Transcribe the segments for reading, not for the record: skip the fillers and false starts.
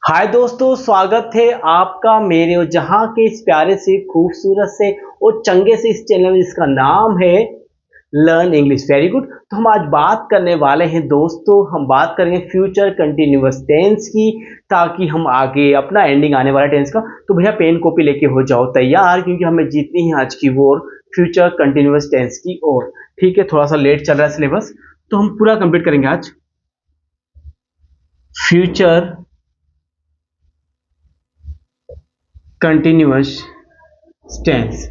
हाय दोस्तों, स्वागत है आपका मेरे और जहां के इस प्यारे से खूबसूरत से और चंगे से इस चैनल में जिसका नाम है लर्न इंग्लिश। Very good. तो हम आज बात करने वाले हैं दोस्तों, हम बात करेंगे फ्यूचर कंटिन्यूअस टेंस की, ताकि हम आगे अपना एंडिंग आने वाला टेंस का। तो भैया पेन कॉपी लेके हो जाओ तैयार, क्योंकि हमें जीतनी है आज की वॉर फ्यूचर कंटिन्यूअस टेंस की ओर। ठीक है, थोड़ा सा लेट चल रहा है सिलेबस, तो हम पूरा कंप्लीट करेंगे आज। फ्यूचर कंटिन्यूअस टेंस,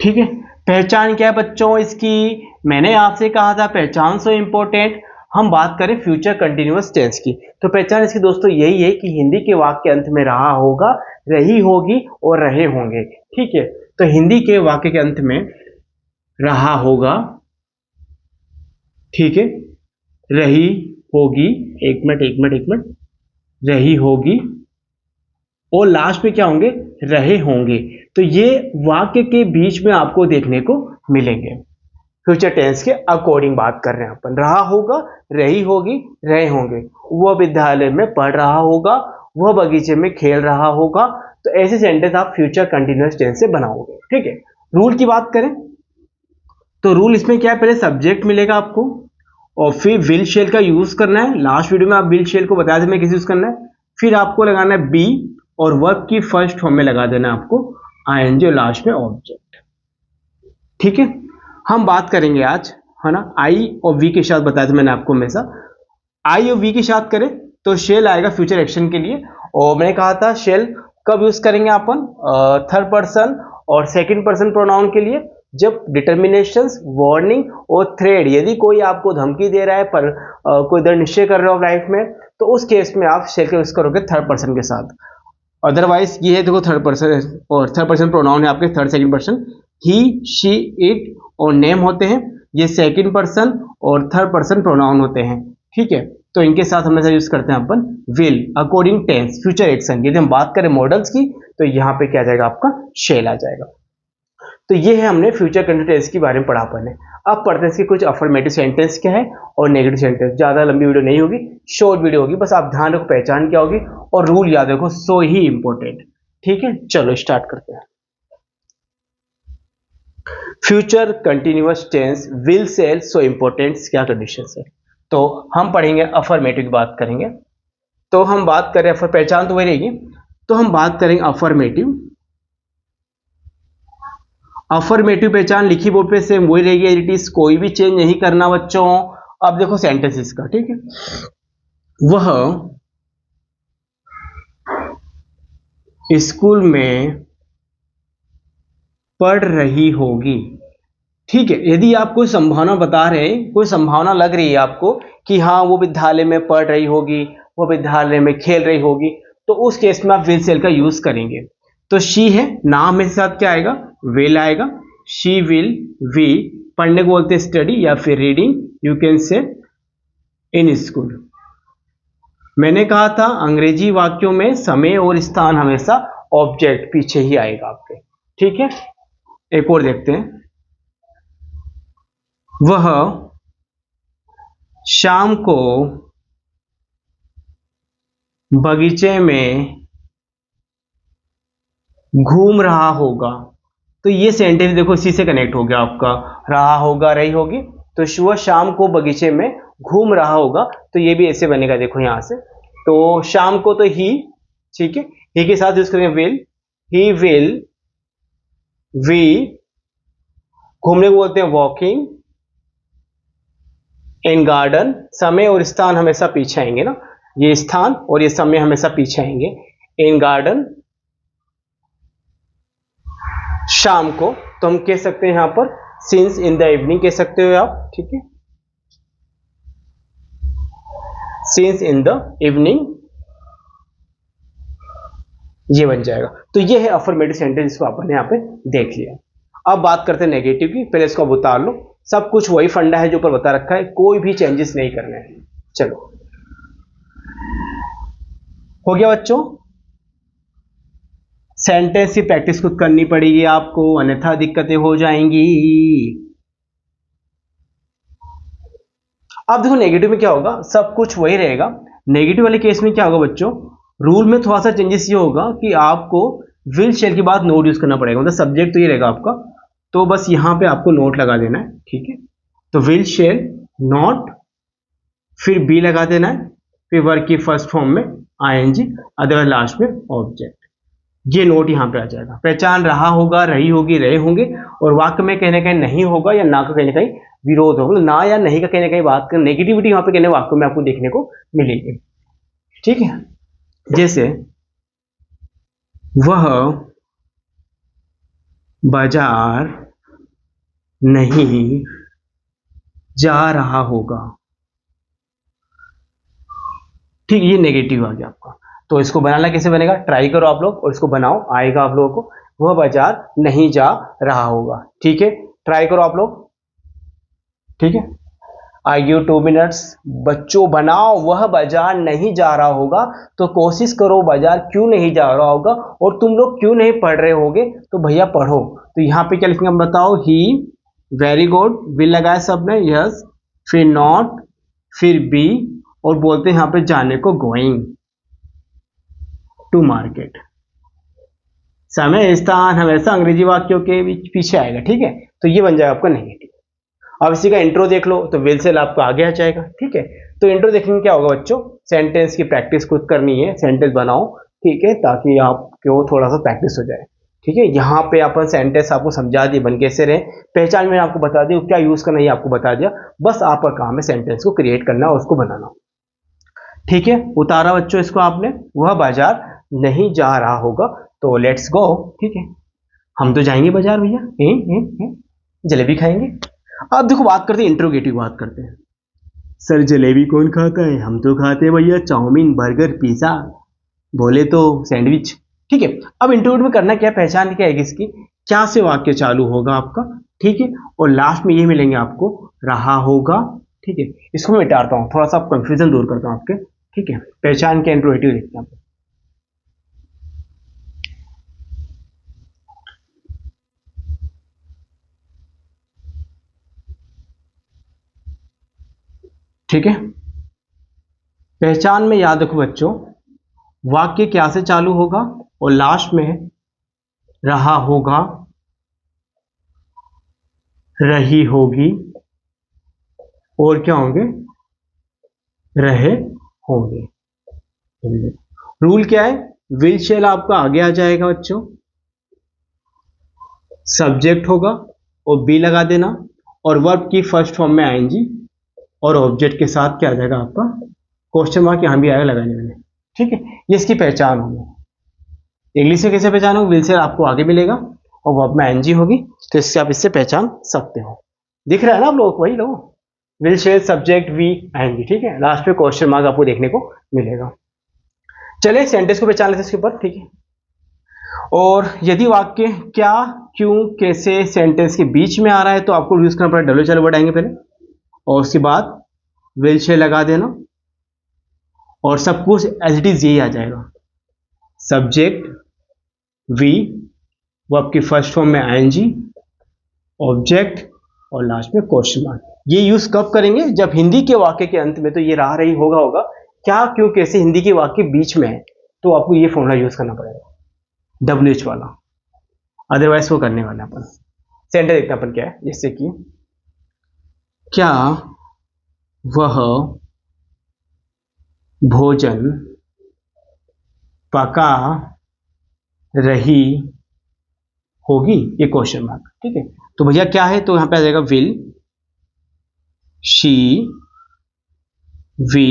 ठीक है। पहचान क्या है बच्चों इसकी? मैंने आपसे कहा था पहचान सो इंपॉर्टेंट। हम बात करें फ्यूचर कंटिन्यूअस टेंस की, तो पहचान इसकी दोस्तों यही है कि हिंदी के वाक्य के अंत में रहा होगा, रही होगी और रहे होंगे। ठीक है, तो हिंदी के वाक्य के अंत में रहा होगा, ठीक है, रही होगी, एक मिनट, रही होगी और लास्ट में क्या होंगे? रहे होंगे। तो ये वाक्य के बीच में आपको देखने को मिलेंगे। फ्यूचर टेंस के अकॉर्डिंग बात कर रहे हैं अपन। रहा होगा, रही होगी, रहे होंगे। वह विद्यालय में पढ़ रहा होगा, वह बगीचे में खेल रहा होगा। तो ऐसे सेंटेंस आप फ्यूचर कंटिन्यूअस टेंस से बनाओगे। ठीक है। रूल की बात करें तो रूल इसमें क्या है? पहले सब्जेक्ट मिलेगा आपको और फिर विल शेल का यूज करना है। लास्ट वीडियो में आप विल शेल को बताया था मैं कैसे यूज करना है। फिर आपको लगाना है बी और वर्ब की फर्स्ट फॉर्म में लगा देना है आपको आईएनजी और लास्ट में ऑब्जेक्ट। ठीक है, हम बात करेंगे आज, है ना, आई और वी के साथ बताया था मैंने आपको हमेशा। आई और वी के साथ करें तो शेल आएगा फ्यूचर एक्शन के लिए। और मैंने कहा था शेल कब यूज करेंगे अपन? थर्ड पर्सन और सेकंड पर्सन प्रोनाउन के लिए, जब डिटर्मिनेशंस, वार्निंग और थ्रेड, यदि कोई आपको धमकी दे रहा है पर कोई दृढ़ निश्चय कर रहे हो लाइफ में, तो उस केस में आप शेल का यूज करोगे थर्ड पर्सन के साथ। अदरवाइज ये है, देखो थर्ड पर्सन और थर्ड पर्सन प्रोनाउन है आपके, third second person, he, she, it और नेम होते हैं। ये सेकंड पर्सन और थर्ड पर्सन प्रोनाउन होते हैं। ठीक है, तो इनके साथ हमेशा यूज करते हैं अपन will according tense future action. यदि हम बात करें मॉडल्स की तो यहाँ पे क्या जाएगा? आपका शेल आ जाएगा। तो ये है, हमने फ्यूचर कंटिन्यूअस टेंस के बारे में पढ़ा अपन ने। अब पढ़ते हैं इसके कुछ अफर्मेटिव सेंटेंस क्या है और नेगेटिव सेंटेंस। ज्यादा लंबी वीडियो नहीं होगी, शॉर्ट वीडियो होगी, बस आप ध्यान रखो पहचान क्या होगी और रूल याद रखो, सो ही इंपॉर्टेंट। ठीक है, चलो स्टार्ट करते हैं। Future continuous tense will shall so important क्या कंडीशन है? तो हम पढ़ेंगे अफर्मेटिव की बात करेंगे। तो हम बात करें पहचान तो वही रहेगी, तो हम बात करेंगे अफर्मेटिव। अफर्मेटिव पहचान लिखी बोर्ड पे सेम वही रहेगी, इट इज, कोई भी चेंज नहीं करना बच्चों। अब देखो सेंटेंस इसका, ठीक है। वह स्कूल में पढ़ रही होगी। ठीक है, यदि आप कोई संभावना बता रहे हैं, कोई संभावना लग रही है आपको कि हाँ वो विद्यालय में पढ़ रही होगी, वो विद्यालय में खेल रही होगी, तो उस केस में आप विल सेल का यूज करेंगे। तो शी है, नाम के साथ क्या आएगा? विल आएगा। शी विल, वी, पढ़ने को बोलते हैं स्टडी या फिर reading, you can say in school. मैंने कहा था अंग्रेजी वाक्यों में समय और स्थान हमेशा ऑब्जेक्ट पीछे ही आएगा आपके। ठीक है, एक और देखते हैं। वह शाम को बगीचे में घूम रहा होगा। तो ये सेंटेंस देखो इसी से कनेक्ट हो गया आपका, रहा होगा, रही होगी। तो वह शाम को बगीचे में घूम रहा होगा, तो ये भी ऐसे बनेगा, देखो यहां से। तो शाम को तो ही, ठीक है, ही के साथ यूज करेंगे विल, ही विल, वी, घूमने को बोलते हैं वॉकिंग, इन गार्डन, समय और स्थान हमेशा पीछे आएंगे ना, ये स्थान और ये समय हमेशा पीछे आएंगे। इन गार्डन शाम को, तो हम कह सकते हैं यहां पर सिंस इन द इवनिंग कह सकते हो आप। ठीक है, सिंस इन द इवनिंग, ये बन जाएगा। तो ये है अफर्मेटिव सेंटेंस, इसको आपने यहां पे देख लिया। अब बात करते हैं नेगेटिव की। पहले इसको अब उतार लो, सब कुछ वही फंडा है जो ऊपर बता रखा है, कोई भी चेंजेस नहीं करने हैं। चलो, हो गया बच्चों? सेंटेंस की प्रैक्टिस खुद करनी पड़ेगी आपको, अन्यथा दिक्कतें हो जाएंगी। अब देखो नेगेटिव में क्या होगा, सब कुछ वही रहेगा, नेगेटिव वाले केस में क्या होगा बच्चों, रूल में थोड़ा सा चेंजेस ये होगा कि आपको विल शेल के बाद नोट यूज करना पड़ेगा, मतलब सब्जेक्ट तो ये रहेगा आपका, तो बस यहाँ पे आपको नोट लगा देना है, ठीक है। तो विल शेल नॉट, फिर बी लगा देना है, फिर वर्ब की फर्स्ट फॉर्म में आईएनजी, अदरवाइज लास्ट में ऑब्जेक्ट, ये नोट यहाँ पे आ जाएगा। पहचान रहा होगा, रही होगी, रहे होंगे, और वाक्य में कहीं ना कहीं नहीं होगा या ना का कहीं ना कहीं विरोध होगा, ना या नहीं का कहीं ना कहीं बात कर, नेगेटिविटी यहाँ पे कहने वाक्य में आपको देखने को मिलेगी, ठीक है। जैसे वह बाजार नहीं जा रहा होगा, ठीक, ये नेगेटिव आ गया आपका। तो इसको बनाना कैसे बनेगा, ट्राई करो आप लोग और इसको बनाओ, आएगा आप लोगों को। वह बाजार नहीं जा रहा होगा, ठीक है, ट्राई करो आप लोग, ठीक है। आई गिव 2 मिनट्स, बच्चों बनाओ, वह बाजार नहीं जा रहा होगा, तो कोशिश करो बाजार क्यों नहीं जा रहा होगा, और तुम लोग क्यों नहीं पढ़ रहे होगे, तो भैया पढ़ो। तो यहाँ पे क्या लिखेंगे हम बताओ, ही, वेरी गुड, विल लगाया सबने, यस, फिर नॉट, फिर बी, और बोलते हैं यहाँ पे जाने को गोइंग टू मार्केट। समय स्थान हमेशा अंग्रेजी वाक्यों के पीछे आएगा, ठीक है, तो ये बन जाएगा आपका नेगेटिव। अब इसी का इंट्रो देख लो, तो विल से आपको आगे आ जाएगा, ठीक है। तो इंट्रो देखने क्या होगा बच्चों, सेंटेंस की प्रैक्टिस खुद करनी है, सेंटेंस बनाओ, ठीक है, ताकि आपको थोड़ा सा प्रैक्टिस हो जाए, ठीक है। यहाँ पे अपन सेंटेंस आपको समझा दिए बन कैसे रहे, पहचान में आपको बता दिया, क्या यूज करना है आपको बता दिया, बस आपका काम है सेंटेंस को क्रिएट करना और उसको बनाना, ठीक है। उतारा बच्चों इसको आपने, वह बाजार नहीं जा रहा होगा, तो लेट्स गो, ठीक है, हम तो जाएंगे बाजार भैया, जलेबी खाएंगे। अब देखो बात करते हैं, इंट्रोगेटिव बात करते हैं। सर जलेबी कौन खाता है, हम तो खाते हैं भैया चाउमीन, बर्गर, पिज्जा, बोले तो सैंडविच, ठीक है। अब इंट्रोगेटिव में करना क्या, पहचान क्या है इसकी, क्या से वाक्य चालू होगा आपका, ठीक है, और लास्ट में ये मिलेंगे आपको रहा होगा, ठीक है। इसको मैं मिटाता हूँ, थोड़ा सा कंफ्यूजन दूर करता हूँ आपके, ठीक है। पहचान के इंट्रोगेटिव देखते हैं, ठीक है। पहचान में याद रखो बच्चों, वाक्य क्या से चालू होगा और लास्ट में रहा होगा, रही होगी, और क्या होंगे, रहे होंगे। रूल क्या है, विल शेल आपका आगे आ जाएगा बच्चों, सब्जेक्ट होगा और बी लगा देना, और वर्ब की फर्स्ट फॉर्म में आएंगी, और ऑब्जेक्ट के साथ क्या आ जाएगा आपका क्वेश्चन मार्क, यहां भी आएगा लगाने में, ठीक है। ये इसकी पहचान होगी। इंग्लिश में कैसे पहचान होगी, विल शेल आपको आगे मिलेगा और वर्ब में आईएनजी होगी, तो इससे आप इससे पहचान सकते हो। दिख रहा है ना आप लोगों को, वही लोग, विल शेल सब्जेक्ट वी आएंगी, ठीक है, लास्ट में क्वेश्चन मार्क आपको देखने को मिलेगा। चलिए सेंटेंस को पहचान लेते हैं इसके ऊपर, ठीक है। और यदि वाक्य क्या, क्यों, कैसे सेंटेंस के बीच में आ रहा है, तो आपको यूज करना पड़ेगा डब्ल्यू वर्ड आएंगे पहले, और उसके बाद विल शेल लगा देना, और सब कुछ एज इट इज यही आ जाएगा, सब्जेक्ट वी, वर्ब की फर्स्ट फॉर्म में आईएनजी, ऑब्जेक्ट, और लास्ट में क्वेश्चन मार्क। ये यूज कब करेंगे, जब हिंदी के वाक्य के अंत में, तो ये रहा रही होगा क्या, क्यों, कैसे हिंदी के वाक्य बीच में है, तो आपको ये फॉर्मूला यूज करना पड़ेगा, WH वाला, अदरवाइज वो करने वाला अपन। सेंटर देखते अपन क्या है, जैसे कि क्या वह भोजन पका रही होगी, ये क्वेश्चन मार्क, ठीक है। तो भैया क्या है, तो यहां पे आ जाएगा will she be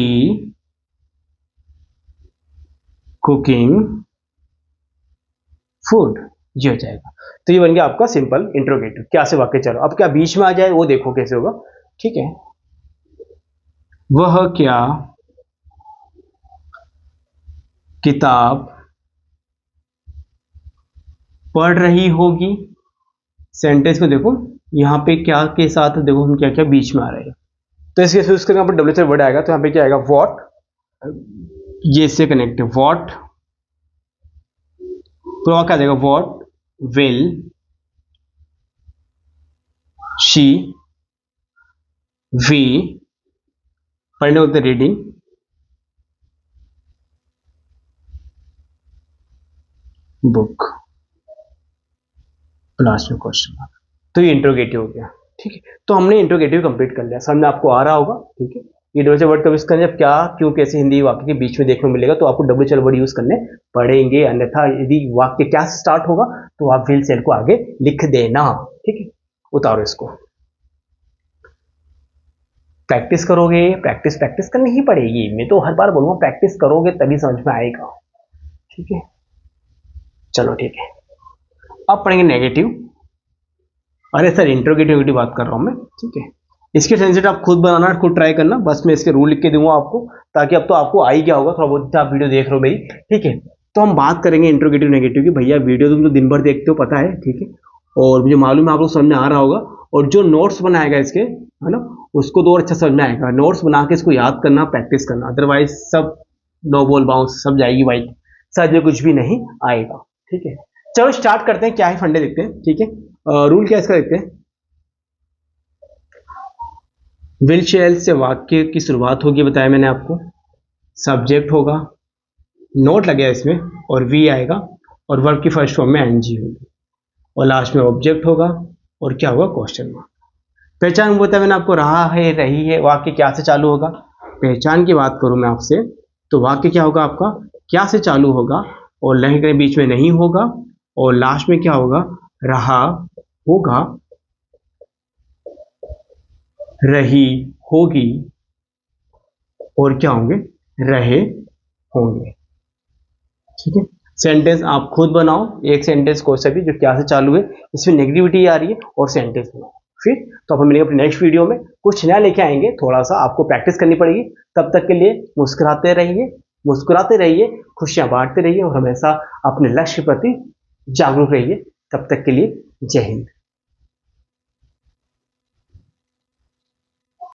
cooking food, ये हो जाएगा। तो ये बन गया आपका सिंपल इंट्रोगेटिव, क्या से वाक्य चलो। अब क्या बीच में आ जाए वो देखो कैसे होगा, ठीक है। वह क्या किताब पढ़ रही होगी, सेंटेंस को देखो, यहां पे क्या के साथ देखो हम क्या क्या बीच में आ रहे हैं, तो इसके यूज करके यहाँ पर डब्ल्यू से वर्ड आएगा, तो यहाँ पे क्या आएगा, वॉट, ये से कनेक्ट है, वॉट, तो क्या देगा, वॉट विल शी वी, पढ़ने होते रीडिंग, बुक, लास्ट में क्वेश्चन मार्क। तो ये इंट्रोगेटिव हो गया। ठीक है, तो हमने इंट्रोगेटिव कंप्लीट कर लिया। समझ में आपको आ रहा होगा। ठीक है, ये डब्ल्यू से वर्ड कब यूज करने, जब क्या क्यों कैसे हिंदी वाक्य के बीच में देखने को मिलेगा तो आपको डब्ल्यू से वर्ड यूज करने पड़ेंगे, अन्यथा यदि वाक्य क्या से स्टार्ट होगा तो आप विल सेल को आगे लिख देना। ठीक है, उतारो इसको, प्रैक्टिस करोगे, प्रैक्टिस प्रैक्टिस करनी ही पड़ेगी। मैं तो हर बार बोलूंगा प्रैक्टिस करोगे तभी समझ में आएगा। ठीक है, चलो ठीक है, अब पढ़ेंगे नेगेटिव। अरे सर इंट्रोगेटिव की बात कर रहा हूं मैं। ठीक है, इसके सेंसेट आप खुद बनाना, खुद ट्राई करना। बस मैं इसके रूल लिख के दूंगा आपको, ताकि अब तो आपको आ ही गया होगा थोड़ा बहुत, आप वीडियो देख रहे हो मेरी। ठीक है, तो हम बात करेंगे इंट्रोगेटिव नेगेटिव की। भैया वीडियो तुम तो दिन भर देखते हो, पता है। ठीक है, और मुझे मालूम है आप लोग समझ में आ रहा होगा, और जो नोट्स बनाएगा इसके, है ना, उसको तो और अच्छा समझ में आएगा। नोट्स बना के इसको याद करना, प्रैक्टिस करना, अदरवाइज सब नो बॉल बाउंस सब जाएगी वाइट, सच में कुछ भी नहीं आएगा। ठीक है, चलो स्टार्ट करते हैं, क्या है फंडे देखते हैं। ठीक है, रूल क्या इसका देखते हैं। विल शैल से वाक्य की शुरुआत होगी, बताया मैंने आपको। सब्जेक्ट होगा, नोट लगेगा इसमें, और वी आएगा, और वर्ब की फर्स्ट फॉर्म में एनजी होगी, और लास्ट में ऑब्जेक्ट होगा, और क्या होगा, क्वेश्चन मार्क। पहचान बताया मैंने आपको, रहा है, रही है, वाक्य क्या से चालू होगा। पहचान की बात करूं मैं आपसे तो वाक्य क्या होगा आपका, क्या से चालू होगा, और लहर के बीच में नहीं होगा, और लास्ट में क्या होगा, रहा होगा, रही होगी, और क्या होंगे, रहे होंगे। ठीक है, सेंटेंस आप खुद बनाओ, एक सेंटेंस कोई सा भी जो क्या से चालू है, इसमें नेगेटिविटी आ रही है, और सेंटेंस बनाओ। फिर तो अपन मिलेंगे अपने नेक्स्ट वीडियो में, कुछ नया लेके आएंगे, थोड़ा सा आपको प्रैक्टिस करनी पड़ेगी। तब तक के लिए मुस्कुराते रहिए, मुस्कुराते रहिए, खुशियां बांटते रहिए, और हमेशा अपने लक्ष्य के प्रति जागरूक रहिए। तब तक के लिए जय हिंद।